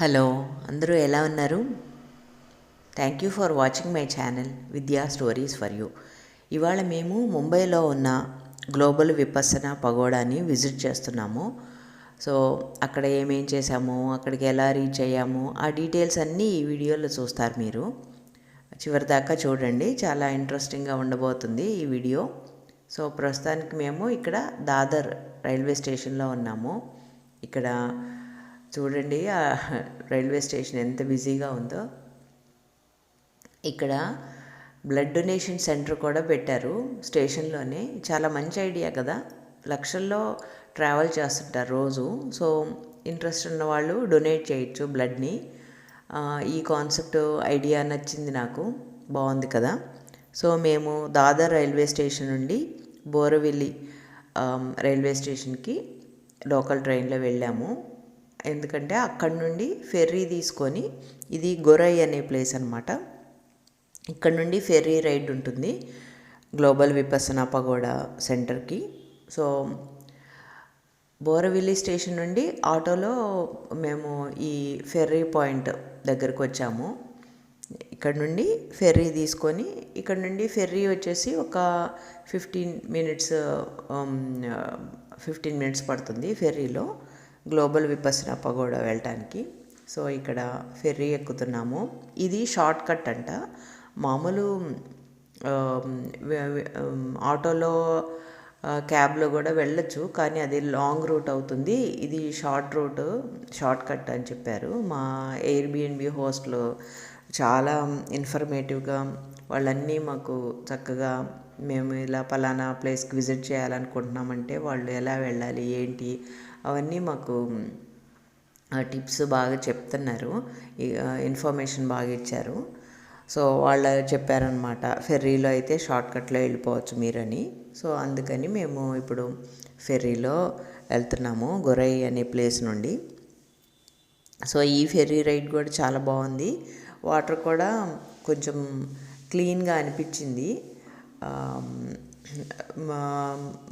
Hello, అందరూ ఎలా ఉన్నారు? Thank you for watching my channel విద్యా స్టోరీస్ ఫర్ యూ. ఇవాళ మేము ముంబైలో ఉన్న గ్లోబల్ విపస్సన పగోడాని విజిట్ చేస్తున్నాము. సో అక్కడ ఏమేం చేసాము, అక్కడికి ఎలా రీచ్ అయ్యాము, ఆ డీటెయిల్స్ అన్నీ ఈ వీడియోలో చూస్తారు. మీరు చివరిదాకా చూడండి, చాలా ఇంట్రెస్టింగ్గా ఉండబోతుంది ఈ వీడియో. సో ప్రస్తుతానికి మేము ఇక్కడ దాదర్ రైల్వే స్టేషన్లో ఉన్నాము. ఇక్కడ చూడండి, ఆ రైల్వే స్టేషన్ ఎంత బిజీగా ఉందో. ఇక్కడ బ్లడ్ డొనేషన్ సెంటర్ కూడా పెట్టారు స్టేషన్లోనే. చాలా మంచి ఐడియా కదా, లక్షల్లో ట్రావెల్ చేస్తుంటారు రోజు. సో ఇంట్రెస్ట్ ఉన్న వాళ్ళు డొనేట్ చేయొచ్చు బ్లడ్ని. ఈ కాన్సెప్ట్ ఐడియా నచ్చింది నాకు, బాగుంది కదా. సో మేము దాదర్ రైల్వే స్టేషన్ నుండి బోరవెల్లి రైల్వే స్టేషన్కి లోకల్ ట్రైన్లో వెళ్ళాము. ఎందుకంటే అక్కడి నుండి ఫెర్రీ తీసుకొని, ఇది గొరై అనే ప్లేస్ అనమాట, ఇక్కడ నుండి ఫెర్రీ రైడ్ ఉంటుంది గ్లోబల్ విపస్సన పగోడా సెంటర్కి. సో బోరవెల్లి స్టేషన్ నుండి ఆటోలో మేము ఈ ఫెర్రీ పాయింట్ దగ్గరకు వచ్చాము. ఇక్కడ నుండి ఫెర్రీ తీసుకొని, ఇక్కడ నుండి ఫెర్రీ వచ్చేసి ఒక 15 మినిట్స్ పడుతుంది ఫెర్రీలో గ్లోబల్ విపస్సన పగోడా వెళ్ళటానికి. సో ఇక్కడ ఫెర్రీ ఎక్కుతున్నాము. ఇది షార్ట్ కట్ అంట. మామూలు ఆటోలో క్యాబ్లో కూడా వెళ్ళొచ్చు, కానీ అది లాంగ్ రూట్ అవుతుంది. ఇది షార్ట్ కట్ అని చెప్పారు. మా ఎయిర్బిఎన్బి హోస్ట్లో చాలా ఇన్ఫర్మేటివ్గా వాళ్ళన్నీ మాకు చక్కగా, మేము ఇలా పలానా ప్లేస్కి విజిట్ చేయాలనుకుంటున్నామంటే వాళ్ళు ఎలా వెళ్ళాలి ఏంటి అవన్నీ మాకు టిప్స్ బాగా చెప్తున్నారు, ఇన్ఫర్మేషన్ బాగా ఇచ్చారు. సో వాళ్ళు చెప్పారనమాట, ఫెర్రీలో అయితే షార్ట్కట్లో వెళ్ళిపోవచ్చు మీరని. సో అందుకని మేము ఇప్పుడు ఫెర్రీలో వెళ్తున్నాము గొరై అనే ప్లేస్ నుండి. సో ఈ ఫెర్రీ రైడ్ కూడా చాలా బాగుంది. వాటర్ కూడా కొంచెం క్లీన్గా అనిపించింది.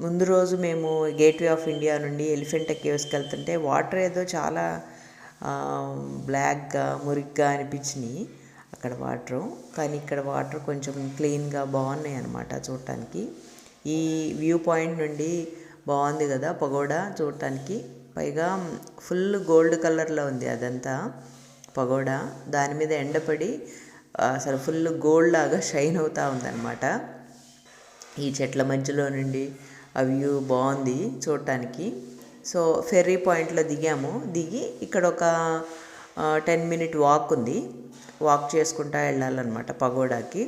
ముందు రోజు మేము గేట్వే ఆఫ్ ఇండియా నుండి ఎలిఫెంటా కేవ్స్కి వెళ్తుంటే వాటర్ ఏదో చాలా బ్లాక్గా మురిగ్గా అనిపించినాయి అక్కడ వాటరు. కానీ ఇక్కడ వాటర్ కొంచెం క్లీన్గా బాగున్నాయి అన్నమాట చూడటానికి. ఈ వ్యూ పాయింట్ నుండి బాగుంది కదా పగోడా చూడటానికి. పైగా ఫుల్ గోల్డ్ కలర్లో ఉంది అదంతా పగోడా. దాని మీద ఎండపడి అసలు ఫుల్ గోల్డ్ లాగా షైన్ అవుతూ ఉందన్నమాట. ఈ చెట్ల మధ్యలో నుండి ఆ వ్యూ బాగుంది చూడటానికి. సో ఫెర్రీ పాయింట్లో దిగి ఇక్కడ ఒక 10 మినిట్ వాక్ ఉంది. వాక్ చేసుకుంటూ వెళ్ళాలన్నమాట పగోడాకి.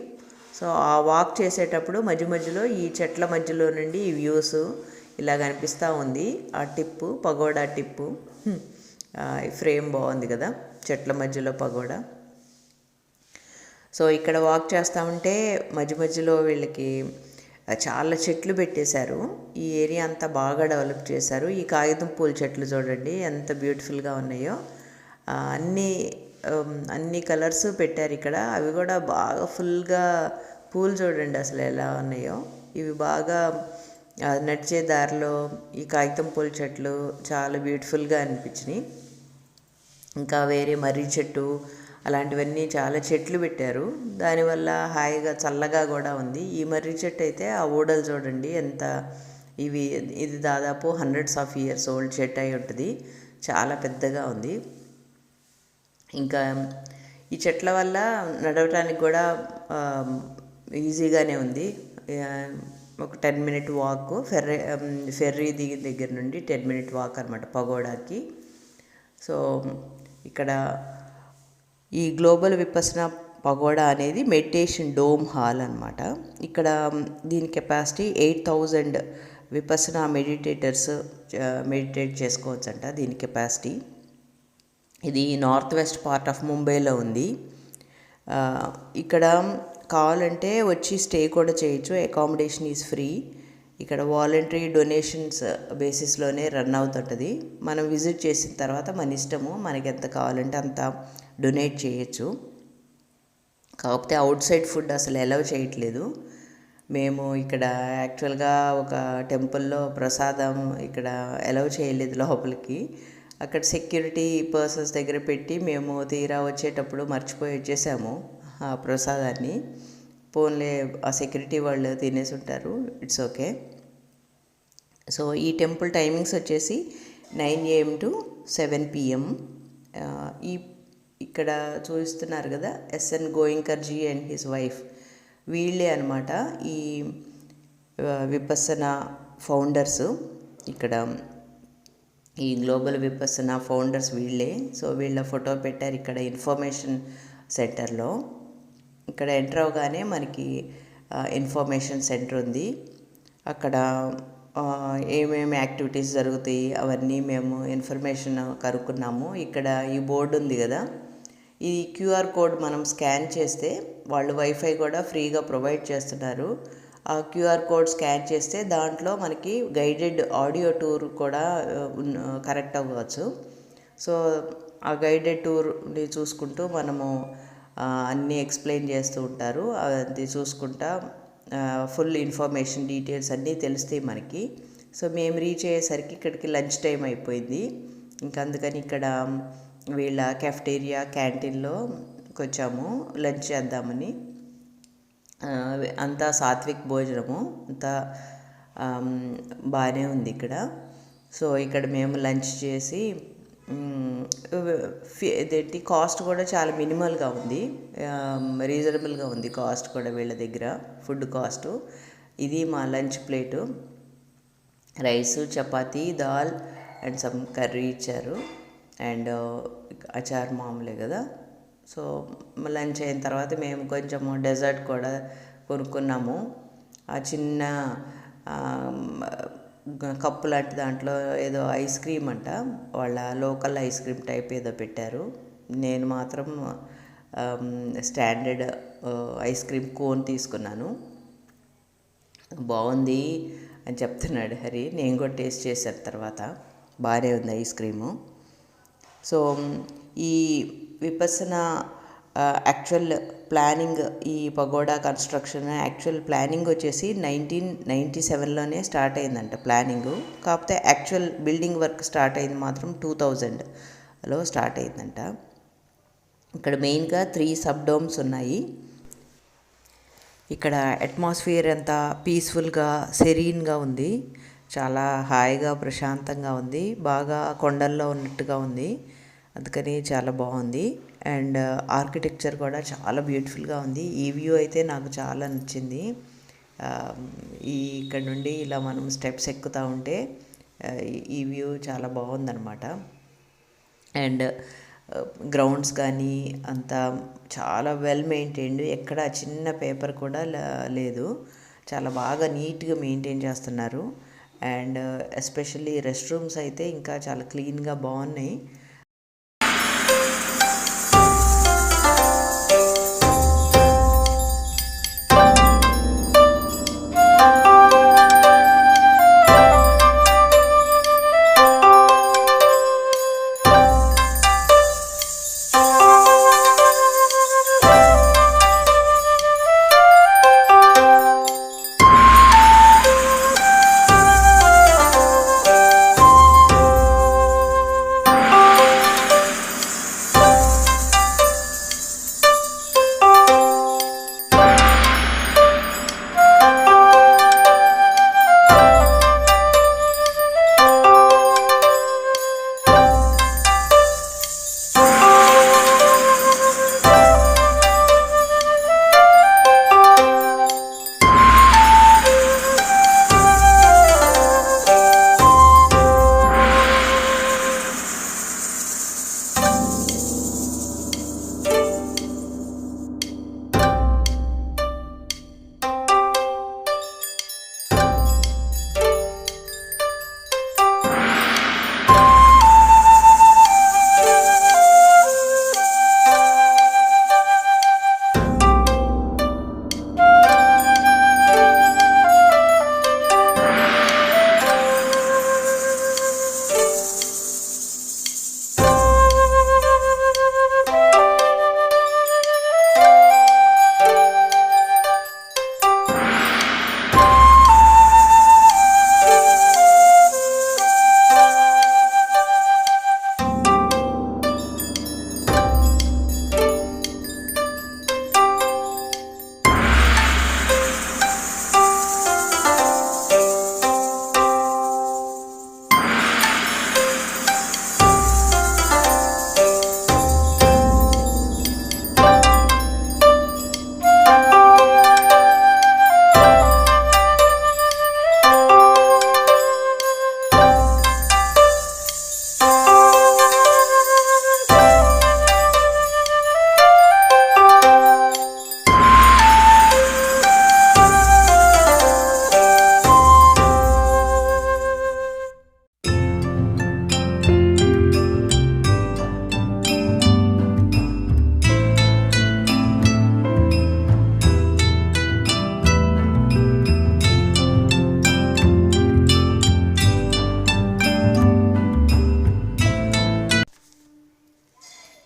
సో ఆ వాక్ చేసేటప్పుడు మధ్యలో ఈ చెట్ల మధ్యలో నుండి ఈ వ్యూస్ ఇలా కనిపిస్తూ ఉంది. ఆ టిప్పు, పగోడా టిప్పు, ఫ్రేమ్ బాగుంది కదా, చెట్ల మధ్యలో పగోడా. సో ఇక్కడ వాక్ చేస్తూ ఉంటే మధ్యలో వీళ్ళకి చాలా చెట్లు పెట్టేశారు. ఈ ఏరియా అంతా బాగా డెవలప్ చేశారు. ఈ కాగితం పూల చెట్లు చూడండి ఎంత బ్యూటిఫుల్గా ఉన్నాయో. అన్ని కలర్స్ పెట్టారు ఇక్కడ. అవి కూడా బాగా ఫుల్గా పూలు చూడండి అసలు ఎలా ఉన్నాయో. ఇవి బాగా నడిచే దారిలో ఈ కాగితం పూల చెట్లు చాలా బ్యూటిఫుల్గా అనిపించినాయి. ఇంకా వేరే మర్రి చెట్టు అలాంటివన్నీ చాలా చెట్లు పెట్టారు. దానివల్ల హాయిగా చల్లగా కూడా ఉంది. ఈ మర్రి చెట్టు అయితే ఆ ఊడలు చూడండి ఎంత, ఇది దాదాపు 100 years ఓల్డ్ చెట్టు అయి ఉంటుంది. చాలా పెద్దగా ఉంది. ఇంకా ఈ చెట్ల వల్ల నడవటానికి కూడా ఈజీగానే ఉంది. ఒక 10 మినిట్ వాక్, ఫెర్రీ దగ్గర నుండి 10 మినిట్ వాక్ అనమాట పగోడాకి. సో ఇక్కడ ఈ గ్లోబల్ విపస్సన పగోడా అనేది మెడిటేషన్ డోమ్ హాల్ అనమాట. ఇక్కడ దీని కెపాసిటీ 8,000 విపస్సన మెడిటేటర్స్ మెడిటేట్ చేసుకోవచ్చు అంట దీని కెపాసిటీ. ఇది నార్త్ వెస్ట్ పార్ట్ ఆఫ్ ముంబైలో ఉంది. ఇక్కడ కావాలంటే వచ్చి స్టే కూడా చేయొచ్చు. Accommodation is free. ఇక్కడ వాలంటరీ డొనేషన్స్ బేసిస్లోనే రన్ అవుతుంటుంది. మనం విజిట్ చేసిన తర్వాత మన ఇష్టము, మనకి ఎంత కావాలంటే అంత డొనేట్ చేయొచ్చు. కాకపోతే అవుట్ సైడ్ ఫుడ్ అసలు అలౌ చేయట్లేదు. మేము ఇక్కడ యాక్చువల్గా ఒక టెంపుల్లో ప్రసాదం ఇక్కడ అలౌ చేయలేదు లోపలికి. అక్కడ సెక్యూరిటీ పర్సన్స్ దగ్గర పెట్టి మేము తీరా వచ్చేటప్పుడు మర్చిపోయి వచ్చేసాము ఆ ప్రసాదాన్ని. పోన్లే ఆ సెక్యూరిటీ వాళ్ళు తినేసి ఉంటారు, ఇట్స్ ఓకే. సో ఈ టెంపుల్ టైమింగ్స్ వచ్చేసి 9 AM to 7 PM. ఈ ఇక్కడ చూపిస్తున్నారు కదా, SN గోయింకర్జీ అండ్ హిస్ వైఫ్, వీళ్ళే అనమాట ఈ విపස්සన ఫౌండర్స్. ఇక్కడ ఈ గ్లోబల్ విపස්සన ఫౌండర్స్ వీళ్ళే. సో వీళ్ళ ఫోటో పెట్టారు ఇక్కడ ఇన్ఫర్మేషన్ సెంటర్లో. ఇక్కడ ఎంటర్ అవగానే మనకి ఇన్ఫర్మేషన్ సెంటర్ ఉంది. అక్కడ ఏమేమి యాక్టివిటీస్ జరుగుతాయి అవన్నీ మేము ఇన్ఫర్మేషన్ కనుక్కున్నాము. ఇక్కడ ఈ బోర్డు ఉంది కదా, ఈ QR కోడ్ మనం స్కాన్ చేస్తే వాళ్ళు వైఫై కూడా ఫ్రీగా ప్రొవైడ్ చేస్తున్నారు. ఆ QR కోడ్ స్కాన్ చేస్తే దాంట్లో మనకి గైడెడ్ ఆడియో టూర్ కూడా కరెక్ట్ అవ్వచ్చు. సో ఆ గైడెడ్ టూర్ని చూసుకుంటూ మనము అన్నీ ఎక్స్ప్లెయిన్ చేస్తూ ఉంటారు. అది చూసుకుంటా ఫుల్ ఇన్ఫర్మేషన్ డీటెయిల్స్ అన్నీ తెలుస్తాయి మనకి. సో మేము రీచ్ అయ్యేసరికి ఇక్కడికి లంచ్ టైం అయిపోయింది. ఇంకా అందుకని ఇక్కడ వీళ్ళ కెఫ్టేరియా క్యాంటీన్లోకి వచ్చాము లంచ్ చేద్దామని. అంతా సాత్విక్ భోజనము, అంతా బాగానే ఉంది ఇక్కడ. సో ఇక్కడ మేము లంచ్ చేసి ఇదేంటి కాస్ట్ కూడా చాలా మినిమల్గా ఉంది, రీజనబుల్గా ఉంది కాస్ట్ కూడా వీళ్ళ దగ్గర, ఫుడ్ కాస్ట్. ఇది మా lunch plate. Rice, chapati, dal and some curry ఇచ్చారు, అండ్ అచార్ మామూలే కదా. సో లంచ్ అయిన తర్వాత మేము కొంచెము డెజర్ట్ కూడా కొనుక్కున్నాము. ఆ చిన్న కప్పు లాంటి దాంట్లో ఏదో ఐస్ క్రీమ్ అంట, వాళ్ళ లోకల్ ఐస్ క్రీమ్ టైప్ ఏదో పెట్టారు. నేను మాత్రం స్టాండర్డ్ ఐస్ క్రీమ్ కోన్ తీసుకున్నాను. బాగుంది అని చెప్తున్నాడు హరి. నేను కూడా టేస్ట్ చేశాను తర్వాత, బాగానే ఉంది ఐస్ క్రీము. సో ఈ విపස්සన యాక్చువల్ ప్లానింగ్, ఈ పగోడా కన్స్ట్రక్షన్ యాక్చువల్ ప్లానింగ్ వచ్చేసి 1997లోనే స్టార్ట్ అయిందంట ప్లానింగు. కాకపోతే యాక్చువల్ బిల్డింగ్ వర్క్ స్టార్ట్ అయింది మాత్రం 2000లో స్టార్ట్ అయిందంట. ఇక్కడ మెయిన్గా 3 సబ్ డోమ్స్ ఉన్నాయి. ఇక్కడ అట్మాస్ఫియర్ అంతా పీస్ఫుల్గా సెరీన్గా ఉంది, చాలా హాయిగా ప్రశాంతంగా ఉంది, బాగా కొండల్లో ఉన్నట్టుగా ఉంది, అందుకని చాలా బాగుంది. అండ్ ఆర్కిటెక్చర్ కూడా చాలా బ్యూటిఫుల్గా ఉంది. ఈ వ్యూ అయితే నాకు చాలా నచ్చింది. ఇక్కడ నుండి ఇలా మనం స్టెప్స్ ఎక్కుతూ ఉంటే ఈ వ్యూ చాలా బాగుందన్నమాట. అండ్ గ్రౌండ్స్ కానీ అంతా చాలా వెల్ మెయింటైన్డ్, ఎక్కడ చిన్న పేపర్ కూడా లేదు, చాలా బాగా నీట్గా మెయింటైన్ చేస్తున్నారు. అండ్ ఎస్పెషల్లీ రెస్ట్ రూమ్స్ అయితే ఇంకా చాలా క్లీన్గా బాగున్నాయి.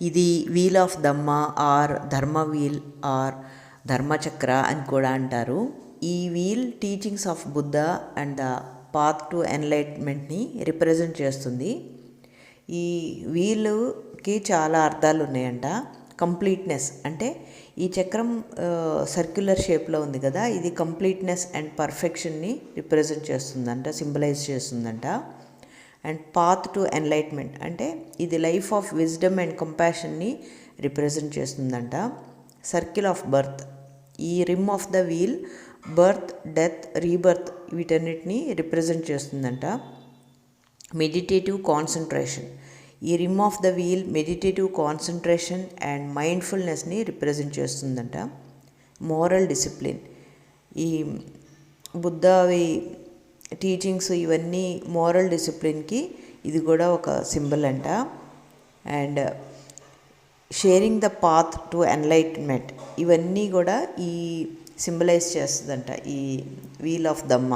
ఇది wheel of Dhamma or Dharma wheel or Dharmachakra అని కూడా అంటారు. ఈ wheel teachings of Buddha and the path to ఎన్లైట్మెంట్ని రిప్రజెంట్ చేస్తుంది. ఈ వీలుకి చాలా అర్థాలు ఉన్నాయంట. కంప్లీట్నెస్ అంటే ఈ చక్రం సర్క్యులర్ షేప్లో ఉంది కదా, ఇది కంప్లీట్నెస్ అండ్ పర్ఫెక్షన్ని రిప్రజెంట్ చేస్తుందంట, సింబలైజ్ చేస్తుందంట. అండ్ పాత్ టు ఎన్లైట్మెంట్ అంటే ఇది లైఫ్ ఆఫ్ విజ్డమ్ అండ్ కంపాషన్ని రిప్రజెంట్ చేస్తుందంట. సర్కిల్ ఆఫ్ బర్త్, ఈ rim of the wheel birth, death, rebirth వీటన్నిటిని రిప్రజెంట్ చేస్తుందంట. మెడిటేటివ్ కాన్సన్ట్రేషన్, ఈ rim of the wheel meditative concentration and మైండ్ఫుల్నెస్ని రిప్రజెంట్ చేస్తుందంట. మోరల్ డిసిప్లిన్, ఈ బుద్ధవి టీచింగ్స్ ఇవన్నీ మోరల్ డిసిప్లిన్కి ఇది కూడా ఒక సింబల్ అంట. And sharing the path to enlightenment ఇవన్నీ కూడా ఈ సింబలైజ్ చేస్తుందంట ఈ wheel of Dhamma.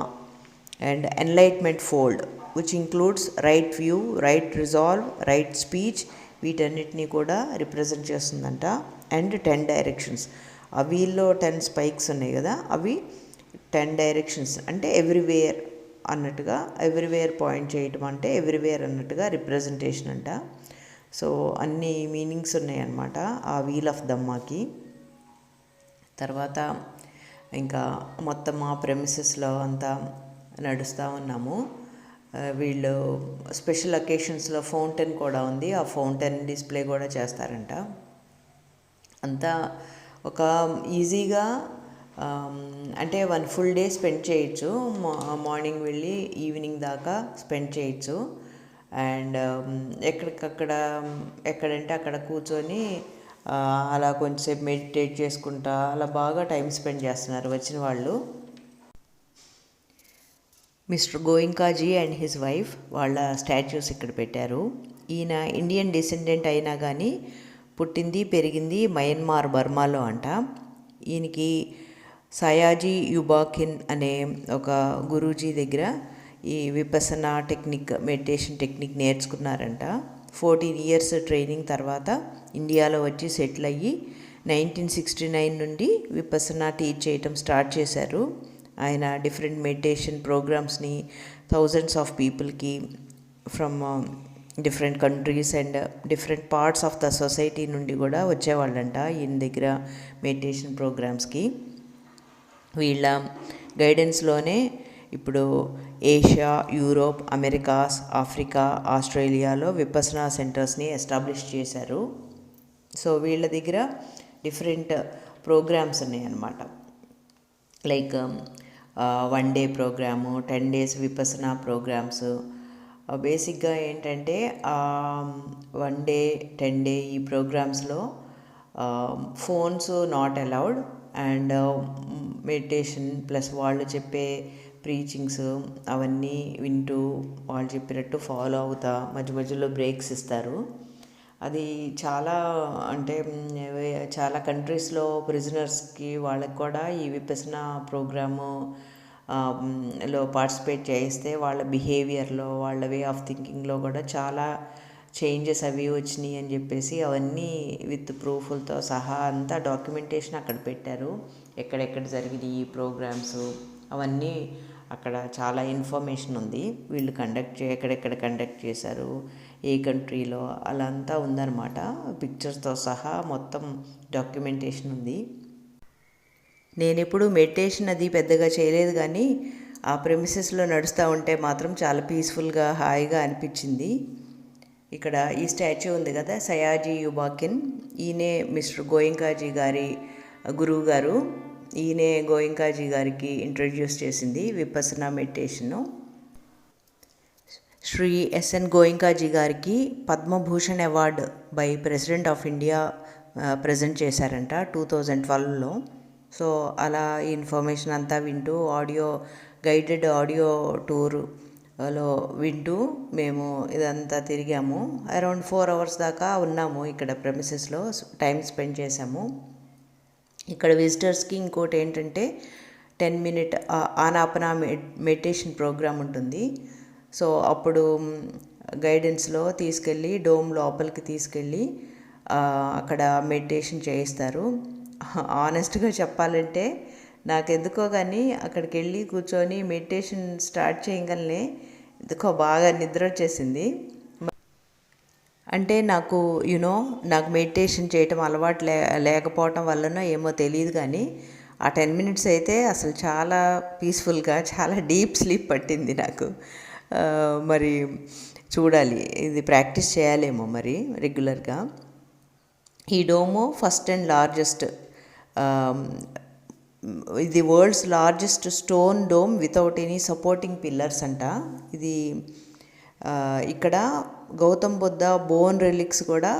And enlightenment fold which includes right view, right resolve, right speech వీటన్నిటినీ కూడా రిప్రజెంట్ చేస్తుందంట. అండ్ 10 డైరెక్షన్స్, ఆ వీల్లో 10 స్పైక్స్ ఉన్నాయి కదా, అవి 10 డైరెక్షన్స్ అంటే ఎవ్రీవేర్ అన్నట్టుగా, ఎవ్రీవేర్ పాయింట్ చేయటం అంటే ఎవ్రీవేర్ అన్నట్టుగా రిప్రజెంటేషన్ అంట. సో అన్ని మీనింగ్స్ ఉన్నాయన్నమాట ఆ వీల్ ఆఫ్ ధమ్మాకి. తర్వాత ఇంకా మొత్తం ఆ ప్రెమిసెస్లో అంతా నడుస్తూ ఉన్నాము. వీళ్ళు స్పెషల్ అకేషన్స్లో ఫౌంటైన్ కూడా ఉంది, ఆ ఫౌంటైన్ డిస్ప్లే కూడా చేస్తారంట. అంతా ఒక ఈజీగా అంటే 1 full day స్పెండ్ చేయొచ్చు. మార్నింగ్ వెళ్ళి ఈవినింగ్ దాకా స్పెండ్ చేయొచ్చు. అండ్ ఎక్కడికక్కడ ఎక్కడంటే అక్కడ కూర్చొని అలా కొంచెంసేపు మెడిటేట్ చేసుకుంటా అలా బాగా టైం స్పెండ్ చేస్తున్నారు వచ్చిన వాళ్ళు. మిస్టర్ గోయింకాజీ అండ్ హిజ్ వైఫ్ వాళ్ళ స్టాచ్యూస్ ఇక్కడ పెట్టారు. ఈయన ఇండియన్ డిసెండెంట్ అయినా కానీ పుట్టింది పెరిగింది మయన్మార్ బర్మాలో అంట. ఈయనకి సయాజీ యుబాకిన్ అనే ఒక గురూజీ దగ్గర ఈ విపసనా టెక్నిక్, మెడిటేషన్ టెక్నిక్ నేర్చుకున్నారంట. 14 years ట్రైనింగ్ తర్వాత ఇండియాలో వచ్చి సెటిల్ అయ్యి 1969 నుండి విపసనా టీచ్ చేయటం స్టార్ట్ చేశారు. ఆయన డిఫరెంట్ మెడిటేషన్ ప్రోగ్రామ్స్ని థౌజండ్స్ ఆఫ్ పీపుల్కి from different countries and different parts of the society నుండి కూడా వచ్చేవాళ్ళంట ఈయన దగ్గర మెడిటేషన్ ప్రోగ్రామ్స్కి. వీళ్ళ గైడెన్స్లోనే ఇప్పుడు ఏషియా, యూరోప్, అమెరికాస్, ఆఫ్రికా, ఆస్ట్రేలియాలో విపసనా సెంటర్స్ని ఎస్టాబ్లిష్ చేశారు. సో వీళ్ళ దగ్గర డిఫరెంట్ ప్రోగ్రామ్స్ ఉన్నాయన్నమాట. Like 1 day programme, 10 days Vipassana programmes. బేసిక్గా ఏంటంటే 1 day, 10 day ఈ ప్రోగ్రామ్స్లో phones not allowed and meditation plus వాళ్ళు చెప్పే ప్రీచింగ్స్ అవన్నీ వింటూ వాళ్ళు చెప్పినట్టు ఫాలో అవుతా మధ్య మధ్యలో బ్రేక్స్ ఇస్తారు. అది చాలా అంటే చాలా కంట్రీస్లో ప్రిజనర్స్కి వాళ్ళకి కూడా ఈ విపసనా ప్రోగ్రాము లో పార్టిసిపేట్ చేయిస్తే వాళ్ళ బిహేవియర్లో, వాళ్ళ వే ఆఫ్ థింకింగ్లో కూడా చాలా చేంజెస్ అవి వచ్చినాయి అని చెప్పేసి అవన్నీ విత్ ప్రూఫ్లతో సహా అంతా డాక్యుమెంటేషన్ అక్కడ పెట్టారు. ఎక్కడెక్కడ జరిగినాయి ఈ ప్రోగ్రామ్స్ అవన్నీ అక్కడ చాలా ఇన్ఫర్మేషన్ ఉంది. వీళ్ళు ఎక్కడెక్కడ కండక్ట్ చేశారు, ఏ కంట్రీలో అలా అంతా ఉందన్నమాట. పిక్చర్స్తో సహా మొత్తం డాక్యుమెంటేషన్ ఉంది. నేను ఎప్పుడు మెడిటేషన్ అది పెద్దగా చేయలేదు కానీ ఆ ప్రెమిసెస్లో నడుస్తూ ఉంటే మాత్రం చాలా పీస్ఫుల్గా హాయిగా అనిపించింది. ఇక్కడ ఈ స్టాచ్యూ ఉంది కదా, సయాజీ యుబాకిన్, ఈయనే మిస్టర్ గోయింకాజీ గారి గురువు గారు. ఈయనే గోయింకాజీ గారికి ఇంట్రడ్యూస్ చేసింది విపసనా మెడిటేషను. శ్రీ ఎస్ఎన్ గోయింకాజీ గారికి Padma Bhushan award by president of India present చేశారంట 2012లో. సో అలా ఈ ఇన్ఫర్మేషన్ అంతా వింటూ గైడెడ్ ఆడియో టూర్లో వింటూ మేము ఇదంతా తిరిగాము. అరౌండ్ 4 hours దాకా ఉన్నాము ఇక్కడ ప్రెమిసెస్లో, టైం స్పెండ్ చేసాము. ఇక్కడ విజిటర్స్కి ఇంకోటి ఏంటంటే 10-minute ఆనాపన మెడిటేషన్ ప్రోగ్రామ్ ఉంటుంది. సో అప్పుడు గైడెన్స్లో తీసుకెళ్ళి డోమ్ లోపలికి తీసుకెళ్ళి అక్కడ మెడిటేషన్ చేయిస్తారు. ఆనెస్ట్గా చెప్పాలంటే నాకెందుకో కానీ అక్కడికి వెళ్ళి కూర్చొని మెడిటేషన్ స్టార్ట్ చేయగలనే ఎందుకో బాగా నిద్ర వచ్చేసింది. అంటే నాకు నాకు మెడిటేషన్ చేయటం అలవాటు లేకపోవటం వల్లనో ఏమో తెలియదు కానీ ఆ 10 మినిట్స్ అయితే అసలు చాలా పీస్ఫుల్గా చాలా డీప్ స్లీప్ పట్టింది నాకు. మరి చూడాలి, ఇది ప్రాక్టీస్ చేయాలేమో మరి రెగ్యులర్గా. ఈ డోము ఫస్ట్ అండ్ లార్జెస్ట్, ఇది world's largest stone dome without any supporting pillars అంట. ఇది ఇక్కడ గౌతమ్ బుద్ధ బోన్ రిలిక్స్ కూడా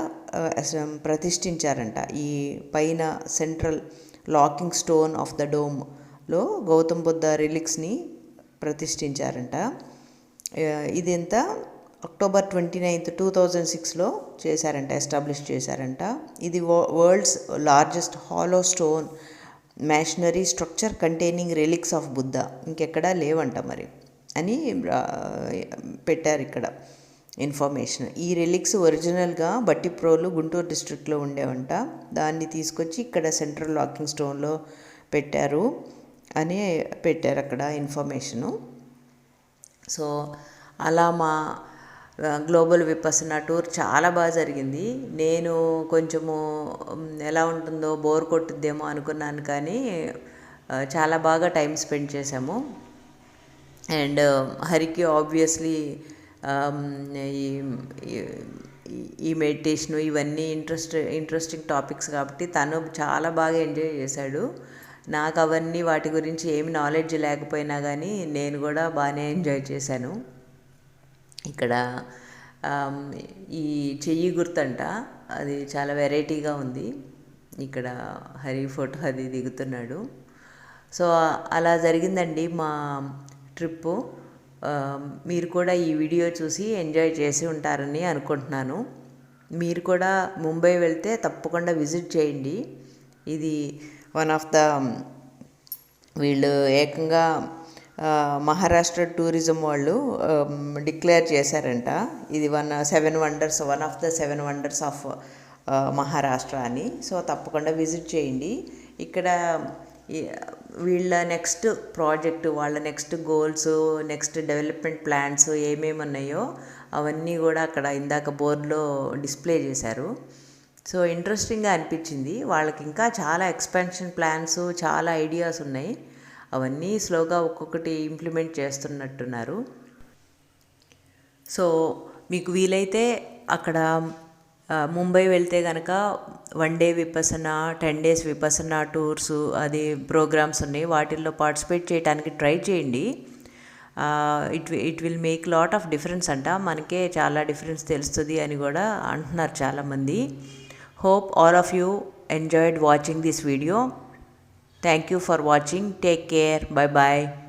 ప్రతిష్ఠించారంట. ఈ పైన central locking stone of the డోమ్లో గౌతమ్ బుద్ధ రిలిక్స్ని ప్రతిష్ఠించారంట. ఇది ఎంత అక్టోబర్ 29, 2006లో చేశారంట, ఎస్టాబ్లిష్ చేశారంట. ఇది world's largest hollow stone masonry structure containing relics of Buddha, ఇంకెక్కడా లేవంట మరి అని పెట్టారు ఇక్కడ ఇన్ఫర్మేషన్. ఈ రిలిక్స్ ఒరిజినల్గా బట్టిప్రోలు గుంటూరు డిస్ట్రిక్ట్లో ఉండేవంట. దాన్ని తీసుకొచ్చి ఇక్కడ సెంట్రల్ లాకింగ్ స్టోన్లో పెట్టారు అని పెట్టారు అక్కడ ఇన్ఫర్మేషను. సో అలా మా గ్లోబల్ విపస్సనా టూర్ చాలా బాగా జరిగింది. నేను కొంచెము ఎలా ఉంటుందో బోర్ కొట్టుద్దేమో అనుకున్నాను, కానీ చాలా బాగా టైం స్పెండ్ చేసాము. అండ్ హరికి ఆబ్వియస్లీ ఈ మెడిటేషను ఇవన్నీ ఇంట్రెస్టింగ్ టాపిక్స్ కాబట్టి తను చాలా బాగా ఎంజాయ్ చేశాడు. నాకు అవన్నీ వాటి గురించి ఏమి నాలెడ్జ్ లేకపోయినా కానీ నేను కూడా బాగానే ఎంజాయ్ చేశాను. ఇక్కడ ఈ చెయ్యి గుర్తంట, అది చాలా వెరైటీగా ఉంది. ఇక్కడ హరి ఫోటో అది దిగుతున్నాడు. సో అలా జరిగిందండి మా ట్రిప్పు. మీరు కూడా ఈ వీడియో చూసి ఎంజాయ్ చేసి ఉంటారని అనుకుంటున్నాను. మీరు కూడా ముంబై వెళ్తే తప్పకుండా విజిట్ చేయండి. ఇది వన్ ఆఫ్ ద వీళ్ళు ఏకంగా మహారాష్ట్ర టూరిజం వాళ్ళు డిక్లేర్ చేశారంట, ఇది one of the 7 wonders of Maharashtra అని. సో తప్పకుండా విజిట్ చేయండి. ఇక్కడ వీళ్ళ నెక్స్ట్ ప్రాజెక్టు, వాళ్ళ next goals, next development plans ఏమేమి ఉన్నాయో అవన్నీ కూడా అక్కడ ఇందాక బోర్డులో డిస్ప్లే చేశారు. సో ఇంట్రెస్టింగ్గా అనిపించింది. వాళ్ళకి ఇంకా చాలా ఎక్స్పాన్షన్ ప్లాన్స్, చాలా ఐడియాస్ ఉన్నాయి. అవన్నీ స్లోగా ఒక్కొక్కటి ఇంప్లిమెంట్ చేస్తున్నట్టున్నారు. సో మీకు వీలైతే అక్కడ ముంబై వెళ్తే కనుక 1 day Vipassana, 10 days Vipassana tours అది ప్రోగ్రామ్స్ ఉన్నాయి. వాటిల్లో పార్టిసిపేట్ చేయడానికి ట్రై చేయండి. It will make lot of difference అంట. మనకే చాలా డిఫరెన్స్ తెలుస్తుంది అని కూడా అంటున్నారు చాలామంది. Hope all of you enjoyed watching this video. Thank you for watching. Take care. Bye bye.